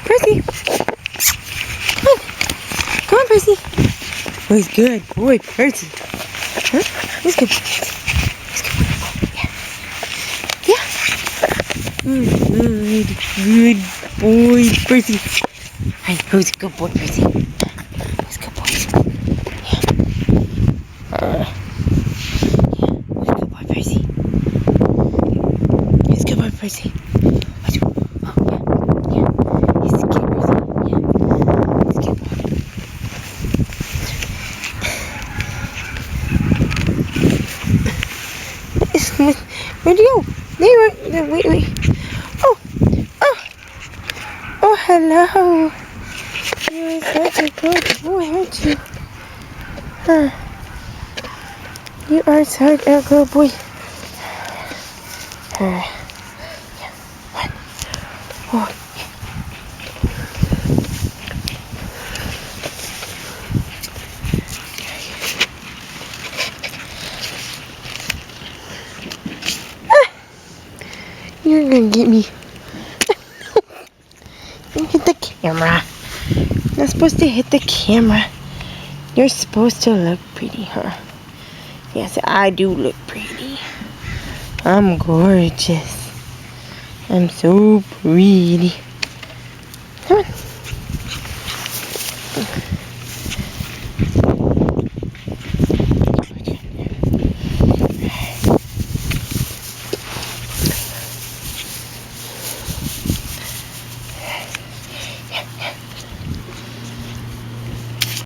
Percy. Come on. Come on, Percy. Oh, he's good. Boy, Percy. Huh? He's good. He's good. Yeah. Yeah. Good boy, Percy. Hey, who's a good boy, Percy? Who's a good boy? Yeah. Who's a good boy, Percy? Who's a good boy, Percy? Oh, yeah. Yeah. He's a good Percy. Yeah. He's a good boy. Where'd you go? There you are. Wait. Oh. Oh, hello. You are such a good boy, aren't you? Huh. You are such a good boy. Yeah. Oh. You're gonna get me. You hit the camera. You're not supposed to hit the camera. You're supposed to look pretty, huh? Yes, I do look pretty. I'm gorgeous. I'm so pretty. Come on.